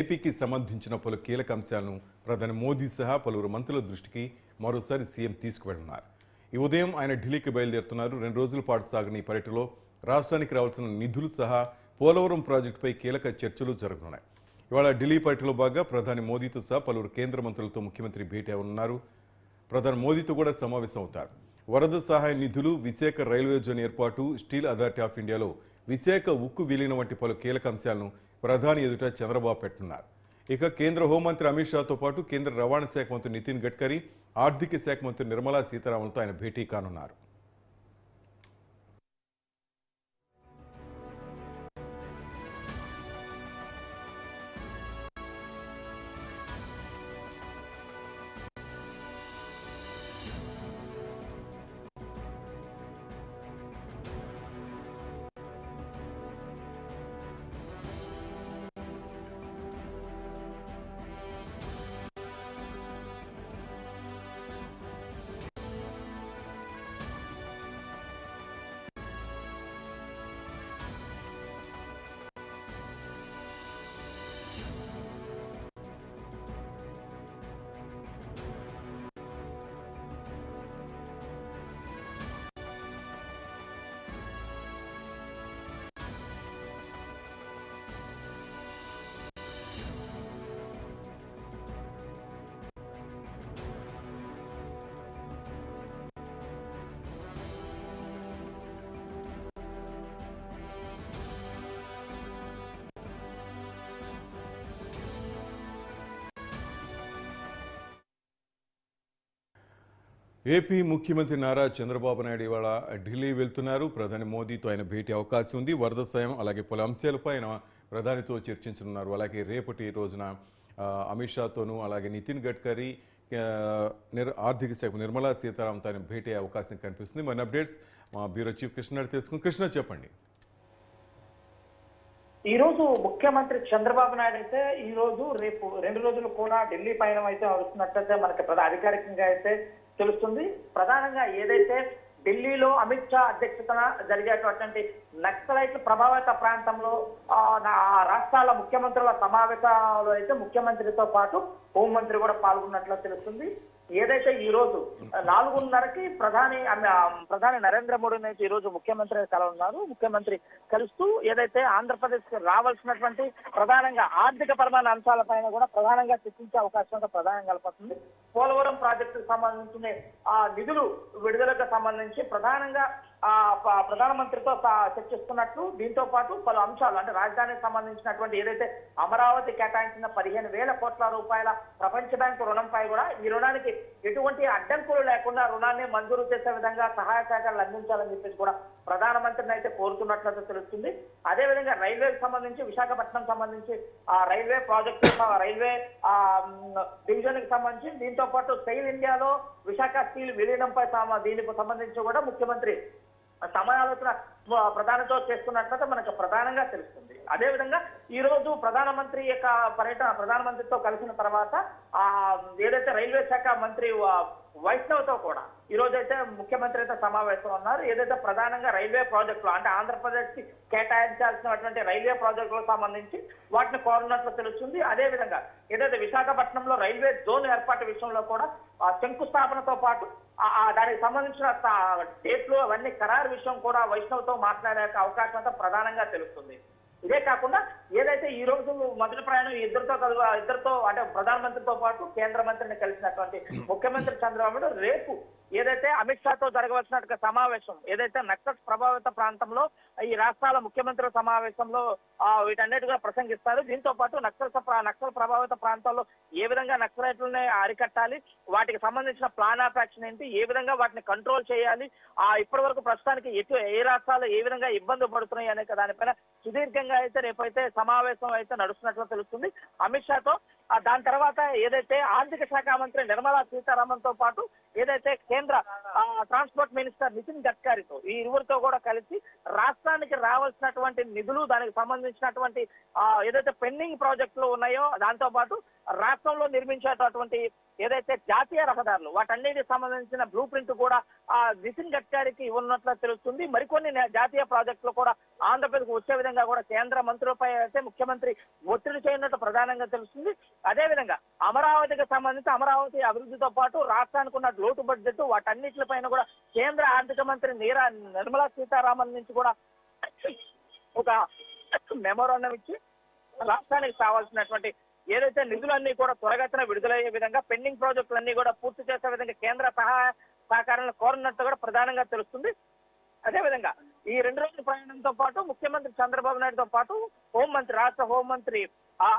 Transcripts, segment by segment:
ఏపీకి సంబంధించిన పలు కీలక అంశాలను ప్రధాని మోదీ సహా పలువురు మంత్రుల దృష్టికి మరోసారి సీఎం తీసుకువెళ్తున్నారు. ఈ ఉదయం ఆయన ఢిల్లీకి బయలుదేరుతున్నారు. 2 రోజుల పాటు సాగిన ఈ పర్యటనలో రాష్ట్రానికి రావాల్సిన నిధులు సహా పోలవరం ప్రాజెక్టుపై కీలక చర్చలు జరగనున్నాయి. ఇవాళ ఢిల్లీ పర్యటనలో భాగంగా ప్రధాని మోదీతో సహా పలువురు కేంద్ర మంత్రులతో ముఖ్యమంత్రి భేటీ అవనున్నారు. ప్రధాని మోదీతో కూడా సమావేశం అవుతారు. వరద సహాయ నిధులు, విశాఖ రైల్వే జోన్ ఏర్పాటు, స్టీల్ అథారిటీ ఆఫ్ ఇండియాలో విశాఖ ఉక్కు విలీనం వంటి పలు కీలక అంశాలను ప్రధాని ఎదుట చంద్రబాబు పెట్టనున్నారు. ఇక కేంద్ర హోంమంత్రి అమిత్ షాతో పాటు కేంద్ర రవాణా శాఖ మంత్రి నితిన్ గడ్కరీ, ఆర్థిక శాఖ మంత్రి నిర్మలా సీతారామన్తో ఆయన భేటీ కానున్నారు. ఏపీ ముఖ్యమంత్రి నారా చంద్రబాబు నాయుడు ఇవాళ ఢిల్లీ వెళ్తున్నారు. ప్రధాని మోదీతో ఆయన భేటీ అవకాశం ఉంది. వరద సాయం అలాగే పలు అంశాలపై ఆయన ప్రధానితో చర్చించనున్నారు. అలాగే రేపటి రోజున అమిత్ షాతోనూ అలాగే నితిన్ గడ్కరీ, ఆర్థిక శాఖ నిర్మలా సీతారామన్తో ఆయన భేటీ అయ్యే అవకాశం కనిపిస్తుంది. మన అప్డేట్స్ మా బ్యూరో చీఫ్ కృష్ణ తెలుసుకుని. కృష్ణ చెప్పండి. ఈ రోజు ముఖ్యమంత్రి చంద్రబాబు నాయుడు అయితే ఈ రోజు రేపు 2 రోజులు కూడా ఢిల్లీ పయనం అయితే వస్తున్నట్లయితే మనకి అధికారికంగా అయితే తెలుస్తుంది. ప్రధానంగా ఏదైతే ఢిల్లీలో అమిత్ షా అధ్యక్షతన జరిగేటటువంటి నక్సలైట్ ప్రభావిత ప్రాంతంలో రాష్ట్రాల ముఖ్యమంత్రుల సమావేశంలో అయితే ముఖ్యమంత్రితో పాటు హోంమంత్రి కూడా పాల్గొన్నట్లు తెలుస్తుంది. ఏదైతే ఈ రోజు 4:30కి ప్రధాని నరేంద్ర మోడీని అయితే ఈ రోజు ముఖ్యమంత్రి కలవనున్నారు. ముఖ్యమంత్రి కలుస్తూ ఏదైతే ఆంధ్రప్రదేశ్ కి రావాల్సినటువంటి ప్రధానంగా ఆర్థిక పరమైన అంశాలపైన కూడా ప్రధానంగా చర్చించే అవకాశం ప్రధానంగా కల్పిస్తుంది. పోలవరం ప్రాజెక్టుకు సంబంధించిన నిధులు విడుదలకు సంబంధించి ప్రధానంగా ప్రధానమంత్రితో చర్చిస్తున్నట్లు, దీంతో పాటు పలు అంశాలు అంటే రాజధానికి సంబంధించినటువంటి ఏదైతే అమరావతి కేటాయించిన 15,000 కోట్ల రూపాయల ప్రపంచ బ్యాంకు రుణంపై కూడా ఈ రుణానికి ఎటువంటి అడ్డంకులు లేకుండా రుణాన్ని మంజూరు చేసే విధంగా సహాయ సహకారాలు అందించాలని చెప్పేసి కూడా ప్రధానమంత్రిని అయితే కోరుతున్నట్లయితే తెలుస్తుంది. అదేవిధంగా రైల్వేకి సంబంధించి విశాఖపట్నం సంబంధించి రైల్వే ప్రాజెక్టు, రైల్వే డివిజన్ కి సంబంధించి దీంతో పాటు స్టైల్ ఇండియాలో విశాఖ స్టీల్ విలీనంపై దీనికి సంబంధించి కూడా ముఖ్యమంత్రి సమాలోచన ప్రధానితో చేస్తున్నట్లయితే మనకు ప్రధానంగా తెలుస్తుంది. అదేవిధంగా ఈ రోజు ప్రధానమంత్రి యొక్క పర్యటన ప్రధానమంత్రితో కలిసిన తర్వాత ఏదైతే రైల్వే శాఖ మంత్రి వైష్ణవ్తో కూడా ఈ రోజు అయితే ముఖ్యమంత్రి అయితే సమావేశం ఉన్నారు. ఏదైతే ప్రధానంగా రైల్వే ప్రాజెక్టులు అంటే ఆంధ్రప్రదేశ్ కి కేటాయించాల్సినటువంటి రైల్వే ప్రాజెక్టులకు సంబంధించి వాటిని కోరున్నట్లు తెలుస్తుంది. అదేవిధంగా ఏదైతే విశాఖపట్నంలో రైల్వే జోన్ ఏర్పాటు విషయంలో కూడా శంకుస్థాపనతో పాటు దానికి సంబంధించిన డేట్లు అవన్నీ ఖరారు విషయం కూడా వైష్ణవ్తో మాట్లాడే అవకాశం అయితే ప్రధానంగా తెలుస్తుంది. ఇదే కాకుండా ఏదైతే ఈ రోజు మొదటి ప్రయాణం ఇద్దరితో అంటే ప్రధానమంత్రితో పాటు కేంద్ర మంత్రిని కలిసినటువంటి ముఖ్యమంత్రి చంద్రబాబు నాయుడు రేపు ఏదైతే అమిత్ షాతో జరగవలసిన సమావేశం ఏదైతే నక్సల్ ప్రభావిత ప్రాంతంలో ఈ రాష్ట్రాల ముఖ్యమంత్రుల సమావేశంలో వీటన్నిటిగా ప్రసంగిస్తారు. దీంతో పాటు నక్సల్ ప్రభావిత ప్రాంతాల్లో ఏ విధంగా నక్సలైట్లని అరికట్టాలి, వాటికి సంబంధించిన ప్లాన్ ఆఫ్ యాక్షన్ ఏంటి, ఏ విధంగా వాటిని కంట్రోల్ చేయాలి, ఇప్పటి వరకు ప్రస్తుతానికి ఏ రాష్ట్రాలు ఏ విధంగా ఇబ్బంది పడుతున్నాయి అనే దానిపైన సుదీర్ఘంగా అయితే రేపైతే సమావేశం అయితే నడుస్తున్నట్లు తెలుస్తుంది అమిత్ షాతో. దాని తర్వాత ఏదైతే ఆర్థిక శాఖ మంత్రి నిర్మలా సీతారామన్తో పాటు ఏదైతే కేంద్ర ట్రాన్స్పోర్ట్ మినిస్టర్ నితిన్ గడ్కరీతో ఈ ఇరువురితో కూడా కలిసి రాష్ట్రానికి రావాల్సినటువంటి నిధులు, దానికి సంబంధించినటువంటి ఏదైతే పెండింగ్ ప్రాజెక్టులు ఉన్నాయో దాంతో పాటు రాష్ట్రంలో నిర్మించేటటువంటి ఏదైతే జాతీయ రహదారులు వాటన్నిటికి సంబంధించిన బ్లూ ప్రింట్ కూడా నితిన్ గడ్కరీకి ఇవ్వనున్నట్లు తెలుస్తుంది. మరికొన్ని జాతీయ ప్రాజెక్టులు కూడా ఆంధ్రప్రదేశ్ వచ్చే విధంగా కూడా కేంద్ర మంత్రులపై అయితే ముఖ్యమంత్రి ఒత్తిడి చేయనున్నట్టు ప్రధానంగా తెలుస్తుంది. అదేవిధంగా అమరావతికి సంబంధించి అమరావతి అభివృద్ధితో పాటు రాష్ట్రానికి ఉన్న లోటు బడ్జెట్ వాటన్నిటిపైన కూడా కేంద్ర ఆర్థిక మంత్రి నిర్మలా సీతారామన్ నుంచి కూడా ఒక మెమోరాండం ఇచ్చి రాష్ట్రానికి కావాల్సినటువంటి ఏదైతే నిధులన్నీ కూడా త్వరగతిన విడుదలయ్యే విధంగా పెండింగ్ ప్రాజెక్టులన్నీ కూడా పూర్తి చేసే విధంగా కేంద్ర సహకారాలను కోరినట్టు కూడా ప్రధానంగా తెలుస్తుంది. అదేవిధంగా ఈ 2 రోజుల ప్రయాణంతో పాటు ముఖ్యమంత్రి చంద్రబాబు నాయుడుతో పాటు హోంమంత్రి, రాష్ట్ర హోంమంత్రి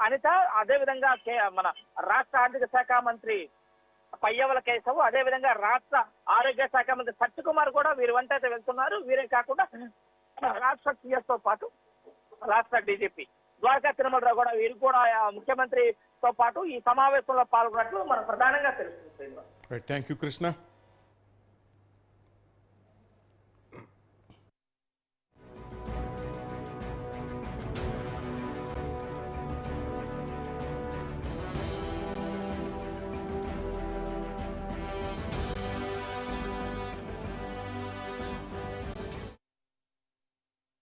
అనిత, అదేవిధంగా మన రాష్ట్ర ఆర్థిక శాఖ మంత్రి పయ్యవల కేశవ్, అదేవిధంగా రాష్ట్ర ఆరోగ్య శాఖ మంత్రి సత్యకుమార్ కూడా వీరి వెంట అయితే వెళ్తున్నారు. వీరే కాకుండా రాష్ట్ర సిఎస్ తో పాటు రాష్ట్ర డీజీపీ ద్వారకా తిరుమలరావు కూడా వీరు కూడా ముఖ్యమంత్రితో పాటు ఈ సమావేశంలో పాల్గొన్నట్లు మనకు ప్రధానంగా తెలుస్తుంది. Thank you Krishna.